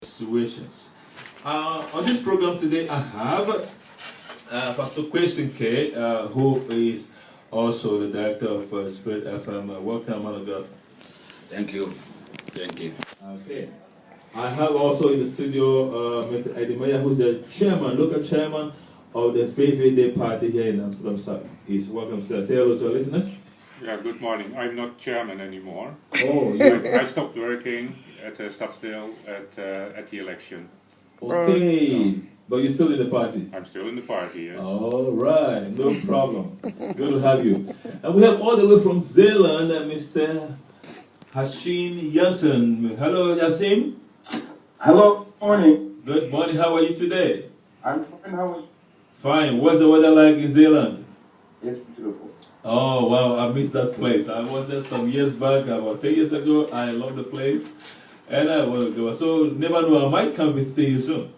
Situations. On this program today, I have Pastor Questin K, who is also the director of Spirit FM. Welcome, man of God. Thank you. Thank you. Okay. I have also in the studio Mr. Eddie Maya, who's the chairman, local chairman of the Faith Day Party here in Amsterdam South. He's welcome to say hello to our listeners. Yeah, good morning. I'm not chairman anymore. Oh, I stopped working at Stadsdale at the election. okay. But you're still in the party? I'm still in the party, yes. All right, no problem. Good to have you. And we have all the way from Zeeland, Mr. Hashim Janssen. Hello, Yassim. Hello, morning. Good morning. How are you today? I'm fine. How are you? Fine. What's the weather like in Zeeland? It's beautiful. Oh, wow. I missed that place. I was there some years back, about 10 years ago. I love the place. And I want to go. So, never know, I might come visit you soon.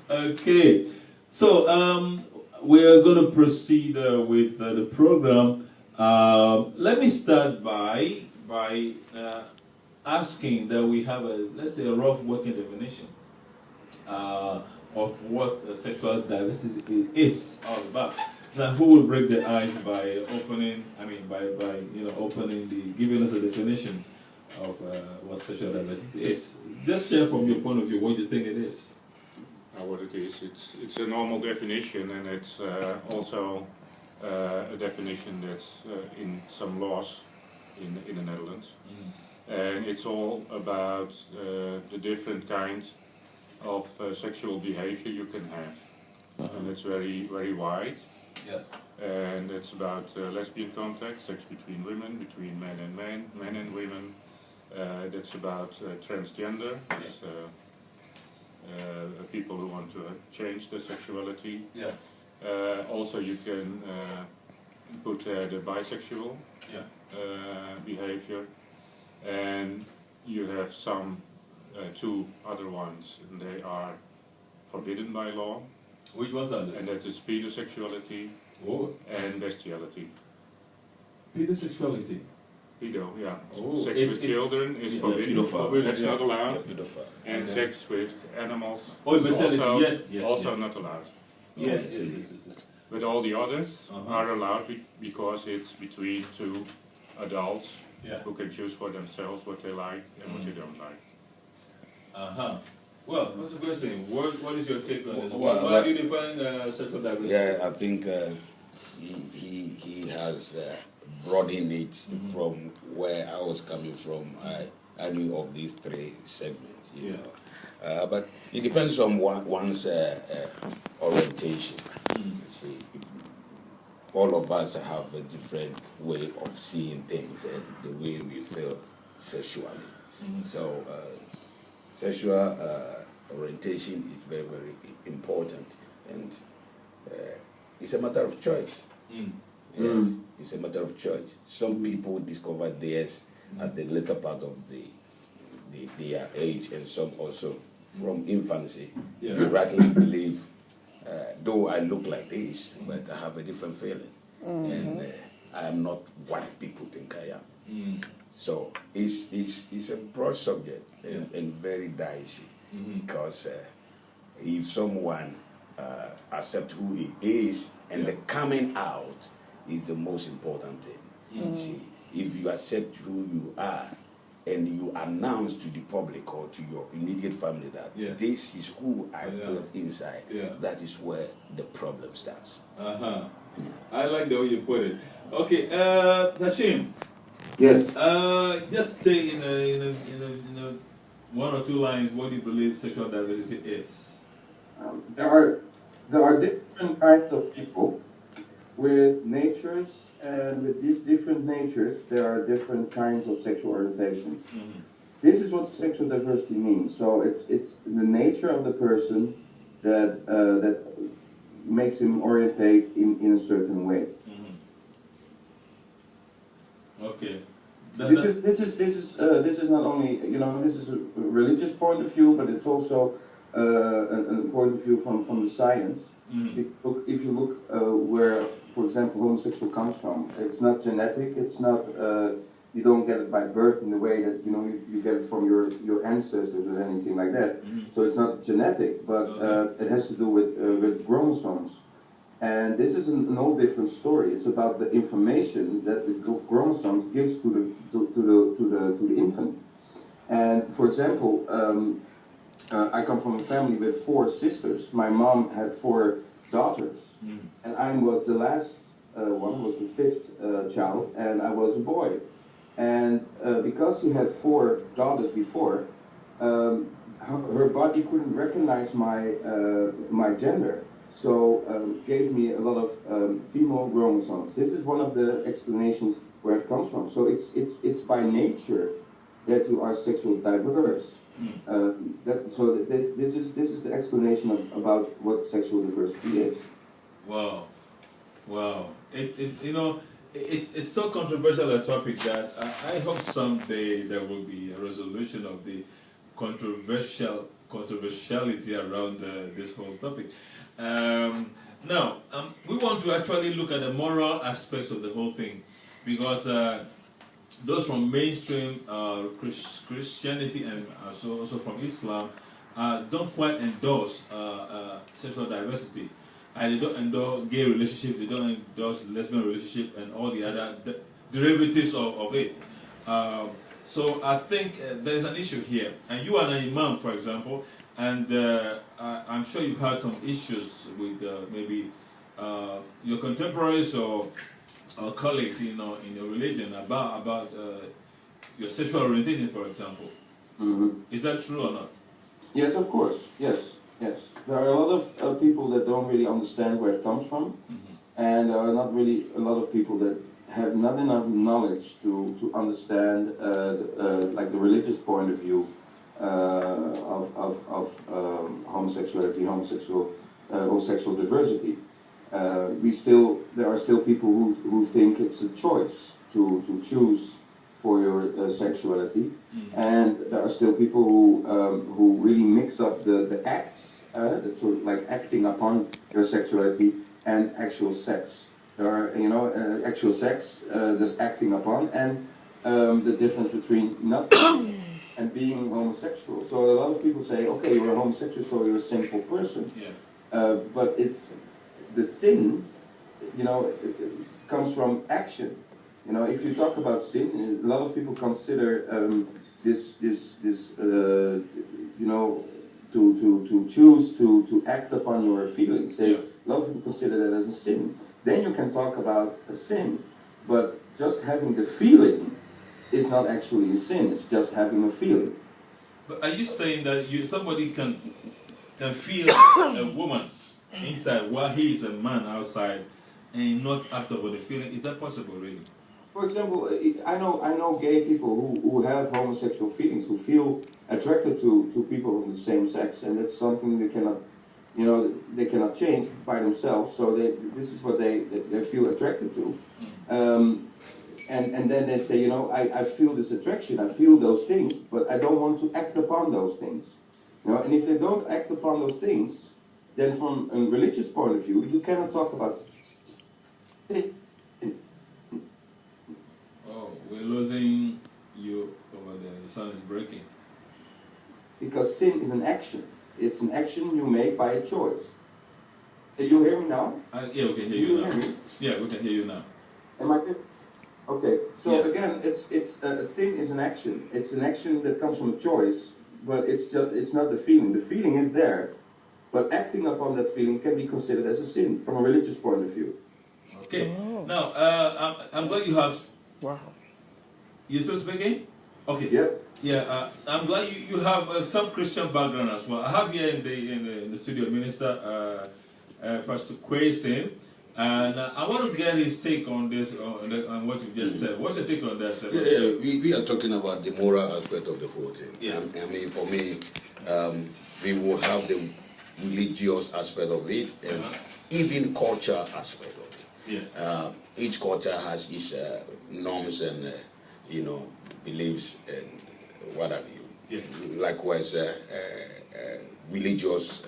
Okay. So, we're going to proceed with the program. Let me start by asking that we have let's say, a rough working definition of what sexual diversity is all about. Now, who will break the ice by opening? I mean, by giving us a definition of what sexual diversity is. Just share from your point of view what you think it is. What it is, it's a normal definition, and it's also a definition that's in some laws in the Netherlands. And it's all about the different kinds of sexual behavior you can have. And it's very, very wide. Yeah. And it's about lesbian contact, sex between women, between men and men, men and women. That's about transgender, people who want to change their sexuality. Yeah. Also you can put the bisexual behavior. And you have two other ones, and they are forbidden by law. Which ones are And this? that is pedosexuality and bestiality. Pedosexuality. Pedo, yeah. Oh, Sex with children is forbidden. pedophile. That's not allowed. Yeah, pedophile. And sex with animals Oh, is bestiality, also, yes. not allowed. Yes. But all the others are allowed because it's between two adults who can choose for themselves what they like and what they don't like. Well, that's a question. What is your take on this? Well, Why do you define sexual diversity? Yeah, I think he has broadened it from where I was coming from. I knew of these three segments, you know. But it depends on one's orientation. You see, all of us have a different way of seeing things and the way we feel sexually. So sexual orientation is very, very important, and it's a matter of choice. Yes, it's a matter of choice. Some people discover theirs at the later part of their age, and some also from infancy. Yeah. You rightly believe, though I look like this, but I have a different feeling, and I am not what people think I am. So it's a broad subject and very dicey, because if someone accepts who he is, and the coming out is the most important thing. See, if you accept who you are and you announce to the public or to your immediate family that this is who I feel inside, that is where the problem starts. I like the way you put it. Okay, Hashim. Yes. Just say in one or two lines what you believe sexual diversity is. There are different kinds of people with natures, and with these different natures, there are different kinds of sexual orientations. This is what sexual diversity means. So it's the nature of the person that makes him orientate in a certain way. Okay. This is not only, this is a religious point of view, but it's also a point of view from the science. If you look where, for example, homosexual comes from, it's not genetic, it's not You don't get it by birth in the way that you get it from your ancestors or anything like that. So it's not genetic, but it has to do with chromosomes. And this is an all different story. It's about the information that the chromosomes gives to the infant. And for example, I come from a family with 4 sisters. My mom had 4 daughters, and I was the last one, was the 5th child, and I was a boy. And because she had 4 daughters before, her body couldn't recognize my gender, so gave me a lot of female chromosomes. This is one of the explanations where it comes from. So it's by nature that you are sexually diverse. This is the explanation about what sexual diversity is. Wow, wow! It's so controversial a topic that I hope someday there will be a resolution of the controversiality around this whole topic. Now, we want to actually look at the moral aspects of the whole thing, because those from mainstream Christianity and also from Islam don't quite endorse sexual diversity. And they don't endorse gay relationship, they don't endorse lesbian relationship and all the other derivatives of it. So I think there's an issue here. And you are an imam, for example, and I'm sure you've had some issues with maybe your contemporaries or colleagues, in your religion about your sexual orientation, for example. Is that true or not? Yes, of course. Yes. There are a lot of people that don't really understand where it comes from, and there are not really a lot of people that have not enough knowledge to understand like the religious point of view of homosexuality, or sexual diversity. There are still people who think it's a choice to choose for your sexuality, and there are still people who really mix up the acts, that sort of like acting upon your sexuality and actual sex. There are actual sex, there's acting upon, and the difference between not and being homosexual. So a lot of people say, okay, you're a homosexual, so you're a sinful person. But it's the sin, comes from action. If you talk about sin, a lot of people consider to choose to act upon your feelings. A lot of people consider that as a sin. Then you can talk about a sin, but just having the feeling is not actually a sin. It's just having a feeling. But are you saying that somebody can feel a woman inside while he is a man outside and not act upon the feeling? Is that possible, really? For example, I know gay people who have homosexual feelings, who feel attracted to people of the same sex, and that's something they cannot change by themselves. So this is what they feel attracted to, and then they say, I feel this attraction, I feel those things, but I don't want to act upon those things. And if they don't act upon those things, then from a religious point of view, you cannot talk about. We're losing you over there. The sound is breaking. Because sin is an action. It's an action you make by a choice. Can you hear me now? Yeah, we can hear you now. Yeah, we can hear you now. Am I good? Okay. So again, sin is an action. It's an action that comes from a choice, but it's not the feeling. The feeling is there, but acting upon that feeling can be considered as a sin from a religious point of view. Okay. Now, I'm glad you have. Wow. You still speaking? Okay. Yeah. Yeah. I'm glad you have some Christian background as well. I have here in the studio Minister Pastor Kwesi, and I want to get his take on this on what you just said. What's your take on that? We are talking about the moral aspect of the whole thing. Yes. I mean, for me, we will have the religious aspect of it and even culture aspect of it. Yes. Each culture has its norms and beliefs and what have you. Yes. Likewise, religious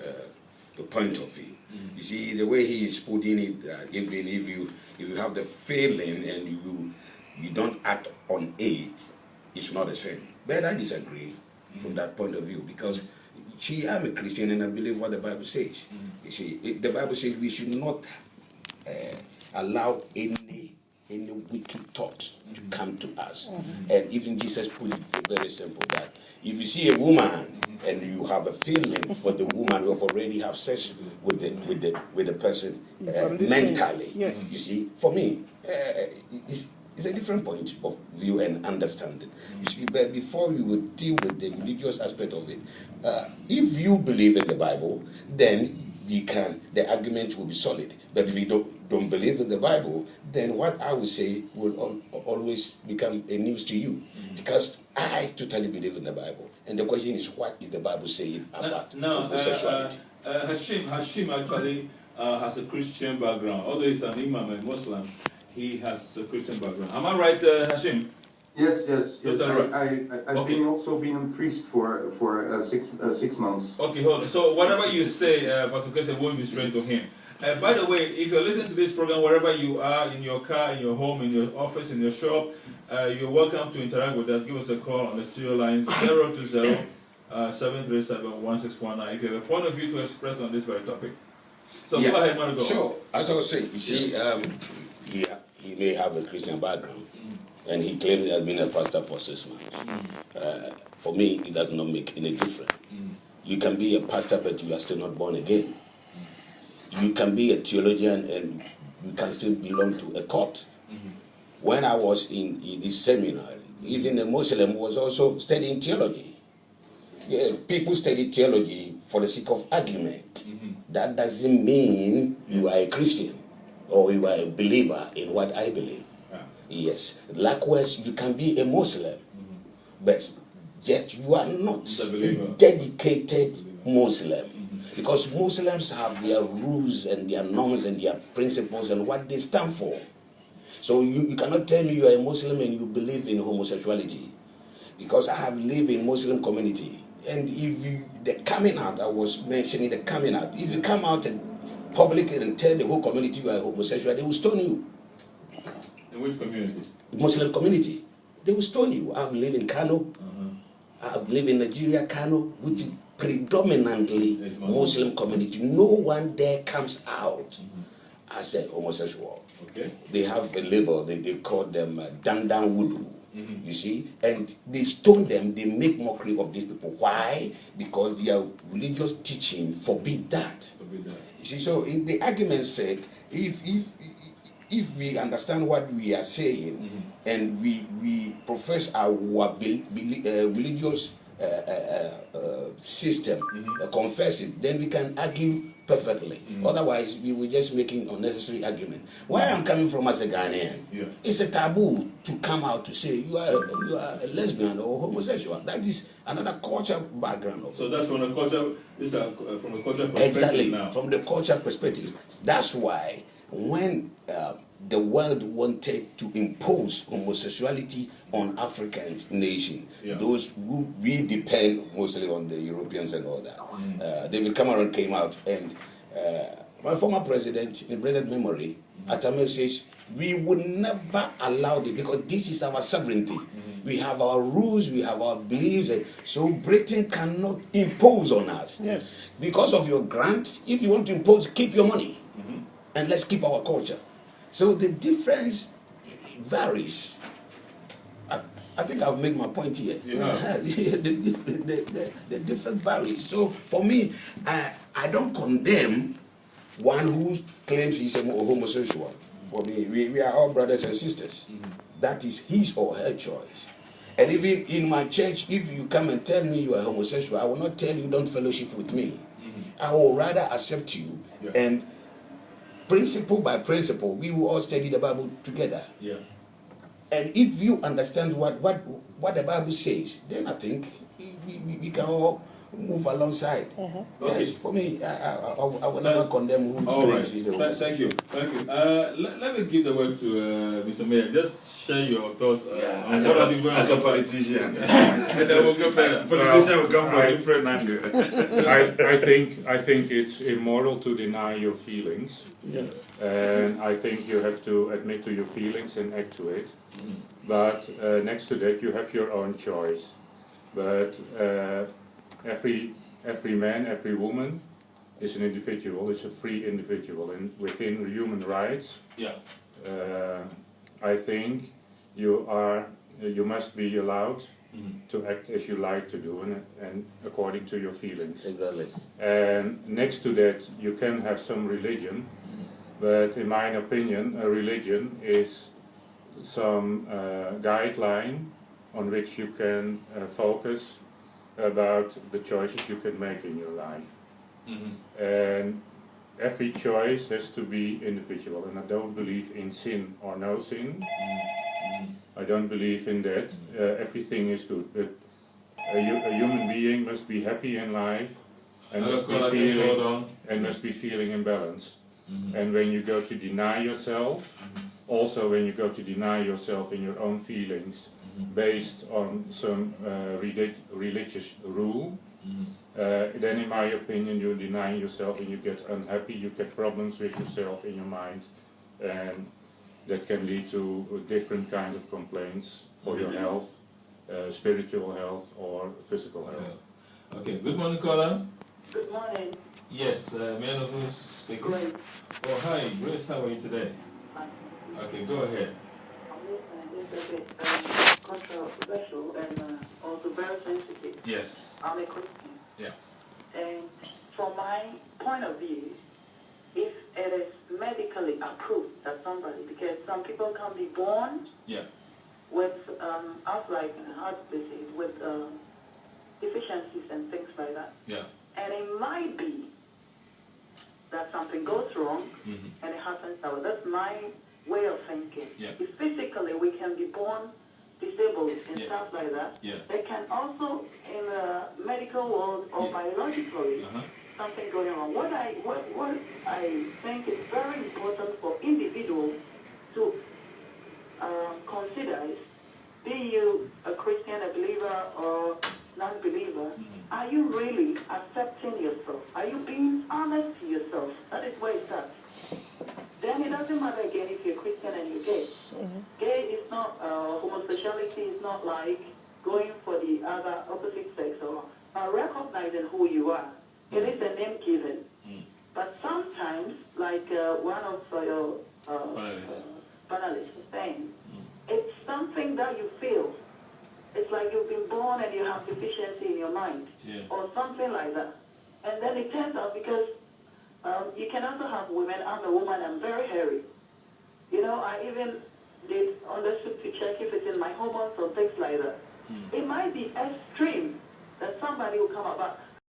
point of view. You see, the way he is putting it, even if you have the feeling and you don't act on it is not a sin. But I disagree from that point of view, because I'm a Christian and I believe what the Bible says. You see, the Bible says we should not allow any wicked thought to come to us. And even Jesus put it very simple, that if you see a woman and you have a feeling for the woman, you have already have sex with the person mentally. Yes. You see, for me, it's a different point of view and understanding. You see, but before we would deal with the religious aspect of it, if you believe in the Bible, then the argument will be solid. But if you don't believe in the Bible, then what I would say will always become a news to you, because I totally believe in the Bible. And the question is, what is the Bible saying about homosexuality? Hashim actually has a Christian background. Although he's an Imam and Muslim, he has a Christian background. Am I right, Hashim? Yes. Totally right. I've Okay. also been a priest for 6 months. Okay, hold on. So whatever you say, Pastor Christian, won't be strange to him. By the way, if you're listening to this program, wherever you are, in your car, in your home, in your office, in your shop, you're welcome to interact with us. Give us a call on the studio lines 020-737-1619 if you have a point of view to express on this very topic. So go ahead, man. Go. So, as I was saying, you see, he may have a Christian background, and he claims he has been a pastor for 6 months. For me, it does not make any difference. You can be a pastor, but you are still not born again. You can be a theologian, and you can still belong to a cult. When I was in this seminary, even a Muslim was also studying theology. Yeah, people study theology for the sake of argument. That doesn't mean you are a Christian or you are a believer in what I believe. Yes. Likewise, you can be a Muslim, but yet you are not a dedicated Muslim. Because Muslims have their rules and their norms and their principles and what they stand for. So you cannot tell me you are a Muslim and you believe in homosexuality. Because I have lived in Muslim community. And the coming out, I was mentioning the coming out. If you come out and publicly and tell the whole community you are homosexual, they will stone you. In which community? Muslim community. They will stone you. I've lived in Kano. I've lived in Nigeria, Kano, which is predominantly Muslim community. No one there comes out as a homosexual. Okay. They have a label. They call them Dandan Wudu. You see, and they stone them. They make mockery of these people. Why? Because their religious teaching forbid that. You see, so in the argument's sake, if we understand what we are saying and we profess our religious system, confess it, then we can argue perfectly. Otherwise, we were just making unnecessary argument. Where I'm coming from as a Ghanaian, it's a taboo to come out to say you are a lesbian or homosexual. That is another culture background. So that's from the culture. This is from the culture perspective. Exactly, now. From the culture perspective. That's why when the world wanted to impose homosexuality on African nations, those who we depend mostly on the Europeans and all that. David Cameron came out, and my former president, in present memory, Atame says, we would never allow this, because this is our sovereignty. We have our rules, we have our beliefs, and so Britain cannot impose on us. Yes. Because of your grant, if you want to impose, keep your money. And let's keep our culture. So the difference varies. I think I've made my point here. The difference varies. So for me, I don't condemn one who claims he's a homosexual. For me, we are all brothers and sisters. That is his or her choice. And even in my church, if you come and tell me you are homosexual, I will not tell you don't fellowship with me. I will rather accept you and principle by principle, we will all study the Bible together. And if you understand what the Bible says, then I think we can all move alongside. Yes, for me, I will never condemn who claims he's a homosexual. Thank you. Let me give the word to Mr. Mayor. Just share your thoughts on what are the words as a politician. and then we'll go further. Politician will come from a different angle. I think it's immoral to deny your feelings, and I think you have to admit to your feelings and act to it. but next to that you have your own choice. But every man, every woman is an individual, is a free individual, and within human rights, Yeah. I think you must be allowed to act as you like to do and according to your feelings. Exactly. And next to that, you can have some religion, but in my opinion, a religion is some guideline on which you can focus about the choices you can make in your life. And every choice has to be individual, and I don't believe in sin or no sin. I don't believe in that. Everything is good, but a human being must be happy in life and must be feeling in balance. And when you go to deny yourself, also when you go to deny yourself in your own feelings based on some religious rule, then in my opinion you deny yourself and you get unhappy, you get problems with yourself in your mind, and that can lead to different kind of complaints for your health, spiritual health or physical health. Yeah. Okay, good morning, caller. Good morning. Yes, may I know who's speaking? Grace. Oh, hi, Grace, how are you today? Okay, go ahead. It's a bit controversial and also very sensitive. Yes. I'm a Christian. Yeah. And from my point of view, if it is medically approved that somebody, because some people can be born with outright heart disease, with deficiencies and things like that. Yeah. And it might be that something goes wrong and it happens that way. That's my way of thinking. Yeah. If physically we can be born disabled and stuff like that, they can also in the medical world or biologically something going wrong. What I think is very important for individuals to consider is, be you a Christian, a believer or non-believer, are you really accepting yourself? Are you being honest to yourself? That is where it starts. Then it doesn't matter again if you're Christian and you're gay. Gay is not, homosexuality is not like going for the other opposite sex or recognizing who you are. It is a name given. But sometimes, like one of your panelists was saying, it's something that you feel. It's like you've been born and you have deficiency in your mind, or something like that. And then it turns out because you can also have women. I'm a woman. I'm very hairy. You know, I even did understood to check if it's in my hormones or things like that. It might be extreme that somebody will come about.